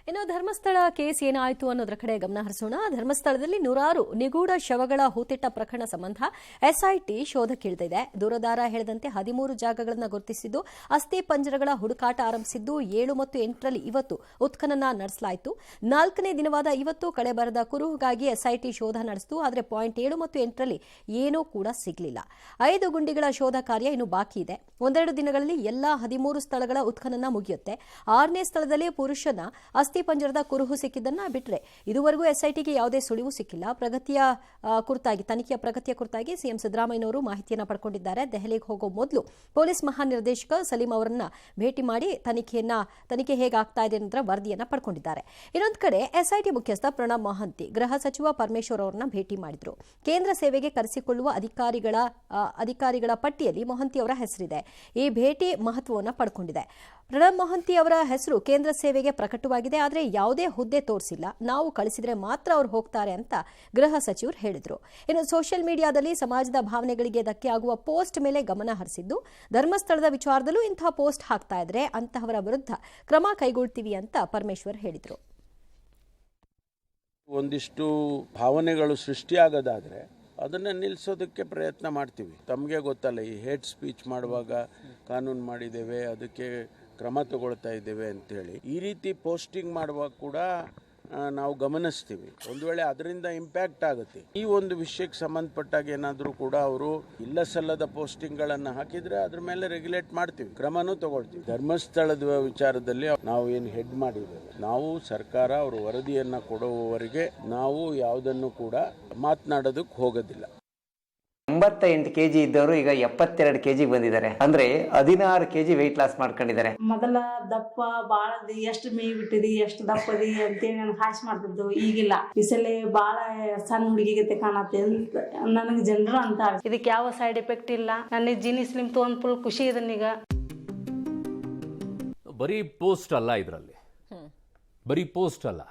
ಇನ್ನು ಧರ್ಮಸ್ಥಳ ಕೇಸ್ ಏನಾಯಿತು ಅನ್ನೋದರ ಕಡೆ ಗಮನ ಹರಿಸೋಣ. ಧರ್ಮಸ್ಥಳದಲ್ಲಿ ನೂರಾರು ನಿಗೂಢ ಶವಗಳ ಹೂತಿಟ್ಟ ಪ್ರಕರಣ ಸಂಬಂಧ ಎಸ್ಐಟಿ ಶೋಧಕ್ಕಿಳಿದಿದೆ. ದೂರದಾರ ಹೇಳಿದಂತೆ 13 ಜಾಗಗಳನ್ನು ಗುರುತಿಸಿದ್ದು ಅಸ್ಥಿ ಪಂಜರಗಳ ಹುಡುಕಾಟ ಆರಂಭಿಸಿದ್ದು 7 ಮತ್ತು 8ರಲ್ಲಿ ಇವತ್ತು ಉತ್ಖನನ ನಡೆಸಲಾಯಿತು. 4ನೇ ದಿನವಾದ ಇವತ್ತು ಕಳೆಬರದ ಕುರುಹುಗಾಗಿ ಎಸ್ಐಟಿ ಶೋಧ ನಡೆಸಿತು. ಆದರೆ ಪಾಯಿಂಟ್ 7 ಮತ್ತು 8ರಲ್ಲಿ ಏನೂ ಕೂಡ ಸಿಗಲಿಲ್ಲ. 5 ಗುಂಡಿಗಳ ಶೋಧ ಕಾರ್ಯ ಇನ್ನು ಬಾಕಿ ಇದೆ. ಒಂದೆರಡು ದಿನಗಳಲ್ಲಿ ಎಲ್ಲಾ 13 ಸ್ಥಳಗಳ ಉತ್ಖನನ ಮುಗಿಯುತ್ತೆ. 6ನೇ ಸ್ಥಳದಲ್ಲಿ ಪುರುಷನ ಅಸ್ಥಿ ಪಂಜರದ ಕುರುಹು ಸಿಕ್ಕಿದ್ದನ್ನ ಬಿಟ್ಟರೆ ಇದುವರೆಗೂ ಎಸ್ಐಟಿಗೆ ಯಾವುದೇ ಸುಳಿವು ಸಿಕ್ಕಿಲ್ಲ. ತನಿಖೆಯ ಪ್ರಗತಿಯ ಕುರಿತಾಗಿ ಸಿಎಂ ಸಿದ್ದರಾಮಯ್ಯನವರು ಮಾಹಿತಿಯನ್ನು ಪಡ್ಕೊಂಡಿದ್ದಾರೆ. ದೆಹಲಿಗೆ ಹೋಗೋ ಮೊದಲು ಪೊಲೀಸ್ ಮಹಾನಿರ್ದೇಶಕ ಸಲೀಂ ಅವರನ್ನ ಭೇಟಿ ಮಾಡಿ ತನಿಖೆ ಹೇಗಾಗ್ತಾ ಇದೆ ಅನ್ನೋದರ ವರದಿಯನ್ನ ಪಡ್ಕೊಂಡಿದ್ದಾರೆ. ಇನ್ನೊಂದು ಕಡೆ ಎಸ್ಐಟಿ ಮುಖ್ಯಸ್ಥ ಪ್ರಣಬ್ ಮಹಂತಿ ಗೃಹ ಸಚಿವ ಪರಮೇಶ್ವರ್ ಅವರನ್ನ ಭೇಟಿ ಮಾಡಿದ್ರು. ಕೇಂದ್ರ ಸೇವೆಗೆ ಕರೆಸಿಕೊಳ್ಳುವ ಅಧಿಕಾರಿಗಳ ಪಟ್ಟಿಯಲ್ಲಿ ಮೊಹಂತಿ ಅವರ ಹೆಸರಿದೆ. ಈ ಭೇಟಿ ಮಹತ್ವವನ್ನು ಪಡ್ಕೊಂಡಿದೆ. ಪ್ರಣಬ್ ಮೊಹಂತಿ ಅವರ ಹೆಸರು ಕೇಂದ್ರ ಸೇವೆಗೆ ಪ್ರಕಟವಾಗಿದೆ. ಆದರೆ ಯಾವುದೇ ಹುದ್ದೆ ತೋರಿಸಿಲ್ಲ. ನಾವು ಕಳಿಸಿದ್ರೆ ಮಾತ್ರ ಅವರು ಹೋಗ್ತಾರೆ ಅಂತ ಗೃಹ ಸಚಿವರು ಹೇಳಿದರು. ಇನ್ನು ಸೋಷಿಯಲ್ ಮೀಡಿಯಾದಲ್ಲಿ ಸಮಾಜದ ಭಾವನೆಗಳಿಗೆ ಧಕ್ಕೆ ಆಗುವ ಪೋಸ್ಟ್ ಮೇಲೆ ಗಮನ ಹರಿಸಿದ್ದು, ಧರ್ಮಸ್ಥಳದ ವಿಚಾರದಲ್ಲೂ ಇಂತಹ ಪೋಸ್ಟ್ ಹಾಕ್ತಾ ಇದ್ರೆ ಅಂತಹವರ ವಿರುದ್ಧ ಕ್ರಮ ಕೈಗೊಳ್ತೀವಿ ಅಂತ ಪರಮೇಶ್ವರ್ ಹೇಳಿದರು. ಒಂದಿಷ್ಟು ಭಾವನೆಗಳು ಸೃಷ್ಟಿಯಾಗೋದಾದ್ರೆ ಅದನ್ನು ನಿಲ್ಲಿಸೋದಕ್ಕೆ ಪ್ರಯತ್ನ ಮಾಡ್ತೀವಿ. ತಮಗೆ ಗೊತ್ತಲ್ಲ, ಈ ಹೇಟ್ ಸ್ಪೀಚ್ ಮಾಡುವಾಗ ಕಾನೂನು ಮಾಡಿದ್ದೇವೆ, ಅದಕ್ಕೆ ಕ್ರಮ ತಗೊಳ್ತಾ ಇದ್ದೇವೆ ಅಂತೇಳಿ. ಈ ರೀತಿ ಪೋಸ್ಟಿಂಗ್ ಮಾಡುವಾಗ ಕೂಡ ನಾವು ಗಮನಿಸ್ತೀವಿ. ಒಂದು ವೇಳೆ ಅದರಿಂದ ಇಂಪ್ಯಾಕ್ಟ್ ಆಗುತ್ತೆ, ಈ ಒಂದು ವಿಷಯಕ್ಕೆ ಸಂಬಂಧಪಟ್ಟಾಗ ಏನಾದರೂ ಕೂಡ ಅವರು ಇಲ್ಲ ಸಲ್ಲದ ಪೋಸ್ಟಿಂಗ್ಗಳನ್ನು ಹಾಕಿದರೆ ಅದ್ರ ಮೇಲೆ ರೆಗ್ಯುಲೇಟ್ ಮಾಡ್ತೀವಿ, ಕ್ರಮನೂ ತಗೊಳ್ತೀವಿ. ಧರ್ಮಸ್ಥಳದ ವಿಚಾರದಲ್ಲಿ ನಾವು ಏನು ಹೆಡ್ ಮಾಡಿದ್ದೇವೆ, ನಾವು ಸರ್ಕಾರ ಅವರು ವರದಿಯನ್ನು ಕೊಡುವವರೆಗೆ ನಾವು ಯಾವುದನ್ನು ಕೂಡ ಮಾತನಾಡೋದಕ್ಕೆ ಹೋಗೋದಿಲ್ಲ. 88 kg ಇದ್ದವರು ಈಗ 72 kg ಬಂದಿದ್ದಾರೆ. ಅಂದ್ರೆ 16 kg ವೆಯ್ಟ್ ಲಾಸ್ ಮಾಡ್ಕೊಂಡಿದ್ದಾರೆ. ಮೊದಲ ದಪ್ಪ ಬಾಳದಿ ಎಷ್ಟು ಮೇಯ್ ಬಿಟ್ಟಿದಿ ಎಷ್ಟು ದಪ್ಪದಿ ಅಂತೇಳಿ ನನ್ಗೆ ಹಾಸ್ ಮಾಡ್ತಿದ್ದು. ಈಗಿಲ್ಲ, ಈ ಸಲ ಬಾಳ ಸಣ್ಣ ಹುಡುಗಿಗತೆ ಕಾಣತ್ತೆ ಅಂತ ನನಗೆ ಜನರು ಅಂತ. ಇದಕ್ಕೆ ಯಾವ ಸೈಡ್ ಎಫೆಕ್ಟ್ ಇಲ್ಲ. ನನಗೆ ಜೀನಿ ಸ್ಲಿಮ್ ತೊಗೊಂಡ್ ಫುಲ್ ಖುಷಿ ಇದನ್ನೀಗ. ಬರೀ ಪೋಸ್ಟ್ ಅಲ್ಲ, ಇದರಲ್ಲಿ ಬರೀ ಪೋಸ್ಟ್ ಅಲ್ಲ,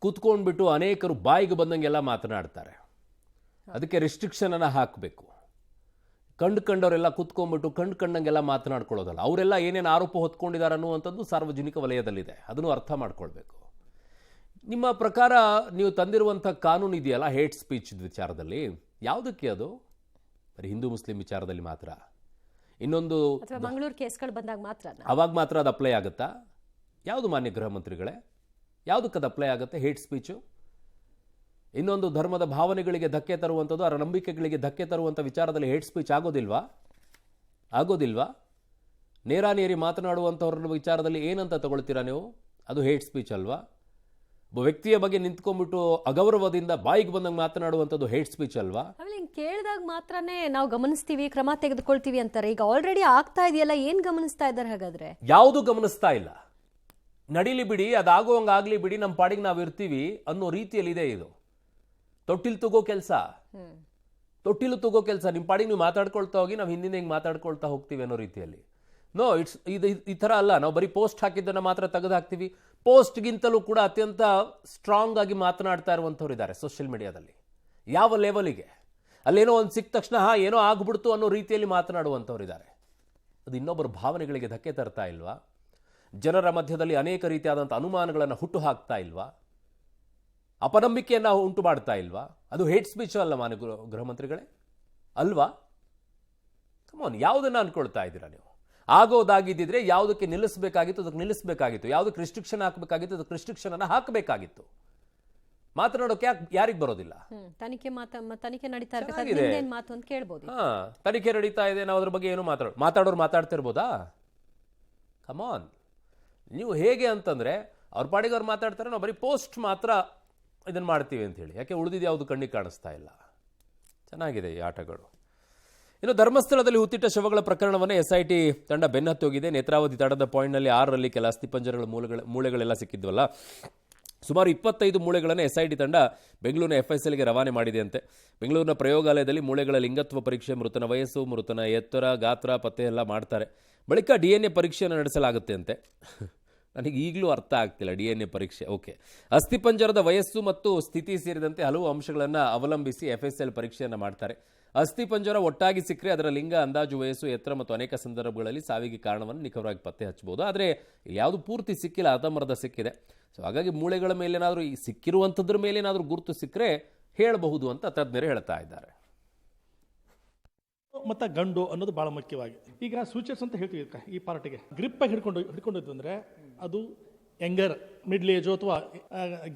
ಕೂತ್ಕೊಂಡ್ಬಿಟ್ಟು ಅನೇಕರು ಬಾಯಿಗೆ ಬಂದಂಗೆಲ್ಲ ಮಾತನಾಡ್ತಾರೆ. ಅದಕ್ಕೆ ರಿಸ್ಟ್ರಿಕ್ಷನ್ ಅನ್ನ ಹಾಕಬೇಕು. ಕಂಡವರೆಲ್ಲ ಕೂತ್ಕೊಂಡ್ಬಿಟ್ಟು ಕಂಡಂಗೆಲ್ಲ ಮಾತನಾಡ್ಕೊಳ್ಳೋದಲ್ಲ. ಅವರೆಲ್ಲ ಏನೇನು ಆರೋಪ ಹೊತ್ಕೊಂಡಿದ್ದಾರೆ ಅನ್ನುವಂಥದ್ದು ಸಾರ್ವಜನಿಕ ವಲಯದಲ್ಲಿದೆ, ಅದನ್ನು ಅರ್ಥ ಮಾಡ್ಕೊಳ್ಬೇಕು. ನಿಮ್ಮ ಪ್ರಕಾರ ನೀವು ತಂದಿರುವಂಥ ಕಾನೂನು ಇದೆಯಲ್ಲ, ಹೇಟ್ ಸ್ಪೀಚ್ ವಿಚಾರದಲ್ಲಿ, ಯಾವುದಕ್ಕೆ ಅದು? ಬರೀ ಹಿಂದೂ ಮುಸ್ಲಿಂ ವಿಚಾರದಲ್ಲಿ ಮಾತ್ರ? ಇನ್ನೊಂದು ಮಂಗಳೂರು ಕೇಸ್ಗಳು ಬಂದಾಗ ಮಾತ್ರ ಅವಾಗ ಮಾತ್ರ ಅದು ಅಪ್ಲೈ ಆಗುತ್ತಾ? ಯಾವುದು ಮಾನ್ಯ ಗೃಹ ಮಂತ್ರಿಗಳೇ, ಯಾವುದಕ್ಕೆ ಅದು ಅಪ್ಲೈ ಆಗುತ್ತೆ ಹೇಟ್ ಸ್ಪೀಚು? ಇನ್ನೊಂದು ಧರ್ಮದ ಭಾವನೆಗಳಿಗೆ ಧಕ್ಕೆ ತರುವಂಥದ್ದು, ಅವರ ನಂಬಿಕೆಗಳಿಗೆ ಧಕ್ಕೆ ತರುವಂಥ ವಿಚಾರದಲ್ಲಿ ಹೇಟ್ ಸ್ಪೀಚ್ ಆಗೋದಿಲ್ವಾ? ನೇರಾನೇರಿ ಮಾತನಾಡುವಂಥವ್ರ ವಿಚಾರದಲ್ಲಿ ಏನಂತ ತಗೊಳ್ತೀರಾ ನೀವು? ಅದು ಹೇಟ್ ಸ್ಪೀಚ್ ಅಲ್ವಾ? ಒಬ್ಬ ವ್ಯಕ್ತಿಯ ಬಗ್ಗೆ ನಿಂತ್ಕೊಂಡ್ಬಿಟ್ಟು ಅಗೌರವದಿಂದ ಬಾಯಿಗೆ ಬಂದಂಗೆ ಮಾತನಾಡುವಂಥದ್ದು ಹೇಟ್ ಸ್ಪೀಚ್ ಅಲ್ವಾ? ಕೇಳಿದಾಗ ಮಾತ್ರನೇ ನಾವು ಗಮನಿಸ್ತೀವಿ, ಕ್ರಮ ತೆಗೆದುಕೊಳ್ತೀವಿ ಅಂತಾರೆ. ಈಗ ಆಲ್ರೆಡಿ ಆಗ್ತಾ ಇದೆಯಲ್ಲ, ಏನ್ ಗಮನಿಸ್ತಾ ಇದ್ದಾರೆ ಹಾಗಾದ್ರೆ? ಯಾವುದು ಗಮನಿಸ್ತಾ ಇಲ್ಲ. ನಡೀಲಿ ಬಿಡಿ, ಅದಾಗುವಂಗಾಗ್ಲಿ ಬಿಡಿ, ನಮ್ಮ ಪಾಡಿಗೆ ನಾವು ಇರ್ತೀವಿ ಅನ್ನೋ ರೀತಿಯಲ್ಲಿದೆ ಇದು. ತೊಟ್ಟಿಲು ತಗೋ ಕೆಲಸ, ನಿಮ್ಮ ಪಾಡಿಗೆ ನೀವು ಮಾತಾಡ್ಕೊಳ್ತಾ ಹೋಗಿ, ನಾವು ಹಿಂದಿನ ಹಿಂಗೆ ಮಾತಾಡ್ಕೊಳ್ತಾ ಹೋಗ್ತೀವಿ ಅನ್ನೋ ರೀತಿಯಲ್ಲಿ. ನೋ, ಈ ಥರ ಅಲ್ಲ. ನಾವು ಬರೀ ಪೋಸ್ಟ್ ಹಾಕಿದ್ದನ್ನು ಮಾತ್ರ ತೆಗೆದು ಹಾಕ್ತೀವಿ. ಪೋಸ್ಟ್ಗಿಂತಲೂ ಕೂಡ ಅತ್ಯಂತ ಸ್ಟ್ರಾಂಗ್ ಆಗಿ ಮಾತನಾಡ್ತಾ ಇರುವಂಥವ್ರು ಇದ್ದಾರೆ ಸೋಷಿಯಲ್ ಮೀಡಿಯಾದಲ್ಲಿ. ಯಾವ ಲೆವೆಲಿಗೆ? ಅಲ್ಲೇನೋ ಒಂದು ಸಿಕ್ಕ ತಕ್ಷಣ ಏನೋ ಆಗ್ಬಿಡ್ತು ಅನ್ನೋ ರೀತಿಯಲ್ಲಿ ಮಾತನಾಡುವಂಥವ್ರು ಇದ್ದಾರೆ. ಅದು ಇನ್ನೊಬ್ಬರ ಭಾವನೆಗಳಿಗೆ ಧಕ್ಕೆ ತರ್ತಾ ಇಲ್ವಾ? ಜನರ ಮಧ್ಯದಲ್ಲಿ ಅನೇಕ ರೀತಿಯಾದಂಥ ಅನುಮಾನಗಳನ್ನು ಹುಟ್ಟು ಹಾಕ್ತಾ ಇಲ್ವಾ? ಅಪನಂಬಿಕೆಯನ್ನು ಉಂಟು ಮಾಡ್ತಾ ಇಲ್ವಾ? ಅದು ಹೇಟ್ ಸ್ಪೀಚ್ ಅಲ್ಲ ಮಾನ್ಯ ಗೃಹ ಮಂತ್ರಿಗಳೇ, ಅಲ್ವಾ? ಕಮಾನ್, ಯಾವುದನ್ನು ಅನ್ಕೊಳ್ತಾ ಇದ್ದೀರಾ ನೀವು? ಆಗೋದಾಗಿದ್ದಿದ್ರೆ ಯಾವುದಕ್ಕೆ ನಿಲ್ಲಿಸಬೇಕಾಗಿತ್ತು ಅದಕ್ಕೆ ನಿಲ್ಲಿಸಬೇಕಾಗಿತ್ತು, ಯಾವುದಕ್ಕೆ ರಿಸ್ಟ್ರಿಕ್ಷನ್ ಹಾಕಬೇಕಾಗಿತ್ತು ಅದಕ್ಕೆ ರಿಸ್ಟ್ರಿಕ್ಷನ್ ಅನ್ನು ಹಾಕಬೇಕಾಗಿತ್ತು. ಮಾತನಾಡೋಕೆ ಯಾರಿಗೆ ಬರೋದಿಲ್ಲ? ತನಿಖೆ ನಡೀತಾ ಇರಬೇಕಾದ್ರೆ ಮಾತು ಅಂತ ಕೇಳ್ಬೋದು. ತನಿಖೆ ನಡೀತಾ ಇದೆ, ನಾವು ಅದ್ರ ಬಗ್ಗೆ ಏನು ಮಾತಾಡೋರು ಮಾತಾಡ್ತಿರ್ಬೋದಾ? ಕಮಾನ್, ನೀವು ಹೇಗೆ ಅಂತಂದ್ರೆ ಅವ್ರ ಪಾಡಿಗೆ ಅವ್ರು ಮಾತಾಡ್ತಾರೆ, ನಾವು ಬರೀ ಪೋಸ್ಟ್ ಮಾತ್ರ ಇದನ್ನು ಮಾಡ್ತೀವಿ ಅಂತ ಹೇಳಿ. ಯಾಕೆ ಉಳಿದಿದ್ದು ಯಾವುದು ಕಣ್ಣಿಗೆ ಕಾಣಿಸ್ತಾ ಇಲ್ಲ. ಚೆನ್ನಾಗಿದೆ ಈ ಆಟಗಳು. ಇನ್ನು ಧರ್ಮಸ್ಥಳದಲ್ಲಿ ಹುತ್ತಿಟ್ಟ ಶವಗಳ ಪ್ರಕರಣವನ್ನು ಎಸ್ಐಟಿ ತಂಡ ಬೆನ್ನತ್ತಿ ಹೋಗಿದೆ. ನೇತ್ರಾವತಿ ತಡದ ಪಾಯಿಂಟ್ನಲ್ಲಿ 6ರಲ್ಲಿ ಕೆಲ ಅಸ್ಥಿಪಂಜರಗಳ ಮೂಳೆಗಳೆಲ್ಲ ಸಿಕ್ಕಿದ್ವಲ್ಲ, ಸುಮಾರು 25 ಮೂಳೆಗಳನ್ನು ಎಸ್ಐಟಿ ತಂಡ ಬೆಂಗಳೂರಿನ FSLಗೆ ರವಾನೆ ಮಾಡಿದೆ ಅಂತೆ. ಬೆಂಗಳೂರಿನ ಪ್ರಯೋಗಾಲಯದಲ್ಲಿ ಮೂಳೆಗಳ ಲಿಂಗತ್ವ ಪರೀಕ್ಷೆ, ಮೃತನ ವಯಸ್ಸು, ಮೃತನ ಎತ್ತರ, ಗಾತ್ರ ಪತ್ತೆ ಎಲ್ಲ ಮಾಡ್ತಾರೆ. ಬಳಿಕ DNA ಪರೀಕ್ಷೆಯನ್ನು ನಡೆಸಲಾಗುತ್ತೆ ಅಂತೆ. ನನಗೆ ಈಗಲೂ ಅರ್ಥ ಆಗ್ತಿಲ್ಲ DNA ಪರೀಕ್ಷೆ. ಓಕೆ, ಅಸ್ಥಿಪಂಜರದ ವಯಸ್ಸು ಮತ್ತು ಸ್ಥಿತಿ ಸೇರಿದಂತೆ ಹಲವು ಅಂಶಗಳನ್ನು ಅವಲಂಬಿಸಿ FSL ಪರೀಕ್ಷೆಯನ್ನು ಮಾಡ್ತಾರೆ. ಅಸ್ಥಿಪಂಜರ ಒಟ್ಟಾಗಿ ಸಿಕ್ಕರೆ ಅದರ ಲಿಂಗ, ಅಂದಾಜು, ವಯಸ್ಸು, ಎತ್ತರ ಮತ್ತು ಅನೇಕ ಸಂದರ್ಭಗಳಲ್ಲಿ ಸಾವಿಗೆ ಕಾರಣವನ್ನು ನಿಖರವಾಗಿ ಪತ್ತೆ ಹಚ್ಚಬಹುದು. ಆದರೆ ಯಾವುದು ಪೂರ್ತಿ ಸಿಕ್ಕಿಲ್ಲ, ಅರ್ಧಂಬರ್ಧ ಸಿಕ್ಕಿದೆ. ಸೊ ಹಾಗಾಗಿ ಮೂಳೆಗಳ ಮೇಲೇನಾದರೂ ಈ ಸಿಕ್ಕಿರುವಂಥದ್ರ ಮೇಲೇನಾದರೂ ಗುರುತು ಸಿಕ್ಕರೆ ಹೇಳಬಹುದು ಅಂತ ತಜ್ಞರು ಹೇಳ್ತಾ ಇದ್ದಾರೆ. ಮತ್ತು ಗಂಡು ಅನ್ನೋದು ಭಾಳ ಮುಖ್ಯವಾಗಿ. ಈಗ ಸೂಚರ್ಸ್ ಅಂತ ಹೇಳ್ತೀವಿ ಈ ಪಾರ್ಟಿಗೆ ಗ್ರಿಪ್ಪಾಗಿ ಹಿಡ್ಕೊಂಡಿದ್ದು ಅಂದರೆ ಅದು ಯಂಗರ್, ಮಿಡ್ಲ್ ಏಜು ಅಥವಾ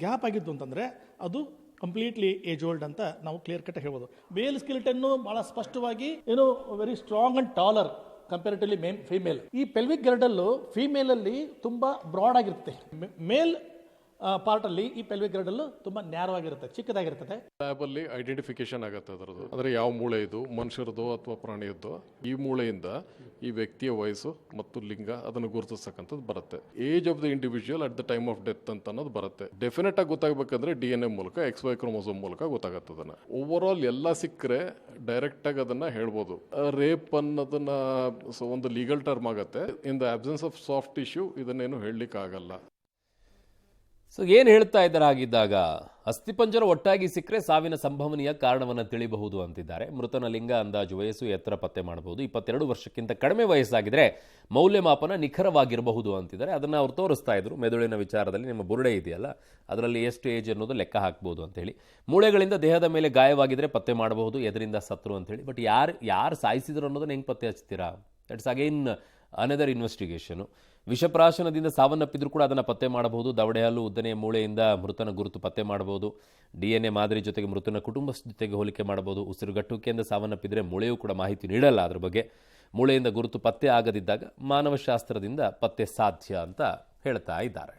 ಗ್ಯಾಪ್ ಆಗಿದ್ದು ಅಂತಂದರೆ ಅದು ಕಂಪ್ಲೀಟ್ಲಿ ಏಜ್ ಓಲ್ಡ್ ಅಂತ ನಾವು ಕ್ಲಿಯರ್ ಕಟ್ ಹೇಳ್ಬೋದು. ಮೇಲ್ ಸ್ಕೆಲಿಟನ್ನು ಭಾಳ ಸ್ಪಷ್ಟವಾಗಿ ಏನು very strong and taller comparatively female. ಈ ಪೆಲ್ವಿಕ್ ಗರ್ಡಲ್ಲು ಫೀಮೇಲಲ್ಲಿ ತುಂಬ ಬ್ರಾಡ್ ಆಗಿರುತ್ತೆ, ಮೇಲ್ ಪಾರ್ಟಲ್ಲಿ ಈ ಪೆಲ್ವಿಕ್ ಗರ್ಡಲ್ಲು ತುಂಬ ನ್ಯಾರೋ ಆಗಿರುತ್ತೆ, ಚಿಕ್ಕದಾಗಿರ್ತದೆ. ಲ್ಯಾಬಲ್ಲಿ ಐಡೆಂಟಿಫಿಕೇಶನ್ ಆಗುತ್ತೆ ಅದರದ್ದು, ಅಂದರೆ ಯಾವ ಮೂಳೆ ಇದು, ಮನುಷ್ಯರದ್ದು ಅಥವಾ ಪ್ರಾಣಿಯದ್ದು, ಈ ಮೂಳೆಯಿಂದ ಈ ವ್ಯಕ್ತಿಯ ವಯಸ್ಸು ಮತ್ತು ಲಿಂಗ ಅದನ್ನು ಗುರುತಿಸ್ತಕ್ಕಂಥದ್ದು ಬರುತ್ತೆ. Age of the individual at the time of death ಅಂತ ಅನ್ನೋದು ಬರುತ್ತೆ. ಡೆಫಿನೆಟ್ ಆಗಿ ಗೊತ್ತಾಗಬೇಕಂದ್ರೆ DNA ಮೂಲಕ, XY ಕ್ರೋಮೋಸೋಮ್ ಮೂಲಕ ಗೊತ್ತಾಗುತ್ತೆ. ಅದನ್ನು ಓವರ್ ಆಲ್ ಎಲ್ಲ ಸಿಕ್ಕರೆ ಡೈರೆಕ್ಟ್ ಆಗಿ ಅದನ್ನ ಹೇಳ್ಬೋದು. ರೇಪ್ ಅನ್ನೋದನ್ನ ಒಂದು ಲೀಗಲ್ ಟರ್ಮ್ ಆಗುತ್ತೆ. In the absence of soft tissue ಇದನ್ನೇನು ಹೇಳಲಿಕ್ಕೆ ಆಗಲ್ಲ. ಸೊ ಏನು ಹೇಳ್ತಾ ಇದ್ದಾರೆ ಆಗಿದ್ದಾಗ, ಅಸ್ಥಿಪಂಜರ ಒಟ್ಟಾಗಿ ಸಿಕ್ಕರೆ ಸಾವಿನ ಸಂಭವನೀಯ ಕಾರಣವನ್ನು ತಿಳಿಯಬಹುದು ಅಂತಿದ್ದಾರೆ. ಮೃತನ ಲಿಂಗ, ಅಂದಾಜು, ವಯಸ್ಸು, ಎತ್ತರ ಪತ್ತೆ ಮಾಡಬಹುದು. 22 ವರ್ಷಕ್ಕಿಂತ ಕಡಿಮೆ ವಯಸ್ಸಾಗಿದ್ರೆ ಮೌಲ್ಯಮಾಪನ ನಿಖರವಾಗಿರಬಹುದು ಅಂತಿದ್ದಾರೆ. ಅದನ್ನು ಅವ್ರು ತೋರಿಸ್ತಾ ಇದ್ರು. ಮೆದುಳಿನ ವಿಚಾರದಲ್ಲಿ ನಿಮ್ಮ ಬುರುಡೆ ಇದೆಯಲ್ಲ, ಅದರಲ್ಲಿ ಎಷ್ಟು ಏಜ್ ಅನ್ನೋದು ಲೆಕ್ಕ ಹಾಕ್ಬೋದು ಅಂತೇಳಿ. ಮೂಳೆಗಳಿಂದ ದೇಹದ ಮೇಲೆ ಗಾಯವಾಗಿದ್ರೆ ಪತ್ತೆ ಮಾಡಬಹುದು, ಎದರಿಂದ ಸತ್ರು ಅಂತೇಳಿ. ಬಟ್ ಯಾರು ಸಾಯಿಸಿದ್ರು ಅನ್ನೋದನ್ನ ಹೆಂಗೆ ಪತ್ತೆ ಹಚ್ತೀರಾ? That's again another investigation. ವಿಷಪ್ರಾಶನದಿಂದ ಸಾವನ್ನಪ್ಪಿದ್ರೂ ಕೂಡ ಅದನ್ನು ಪತ್ತೆ ಮಾಡಬಹುದು. ದವಡೆ ಹಲ್ಲು, ಉದ್ದನೆಯ ಮೂಳೆಯಿಂದ ಮೃತನ ಗುರುತು ಪತ್ತೆ ಮಾಡಬಹುದು. DNA ಮಾದರಿ ಜೊತೆಗೆ ಮೃತನ ಕುಟುಂಬದ ಜೊತೆಗೆ ಹೋಲಿಕೆ ಮಾಡಬಹುದು. ಉಸಿರುಗಟ್ಟುವಿಕೆಯಿಂದ ಸಾವನ್ನಪ್ಪಿದ್ರೆ ಮೂಳೆಯೂ ಕೂಡ ಮಾಹಿತಿ ನೀಡಲ್ಲ ಅದರ ಬಗ್ಗೆ. ಮೂಳೆಯಿಂದ ಗುರುತು ಪತ್ತೆ ಆಗದಿದ್ದಾಗ ಮಾನವಶಾಸ್ತ್ರದಿಂದ ಪತ್ತೆ ಸಾಧ್ಯ ಅಂತ ಹೇಳ್ತಾ ಇದ್ದಾರೆ.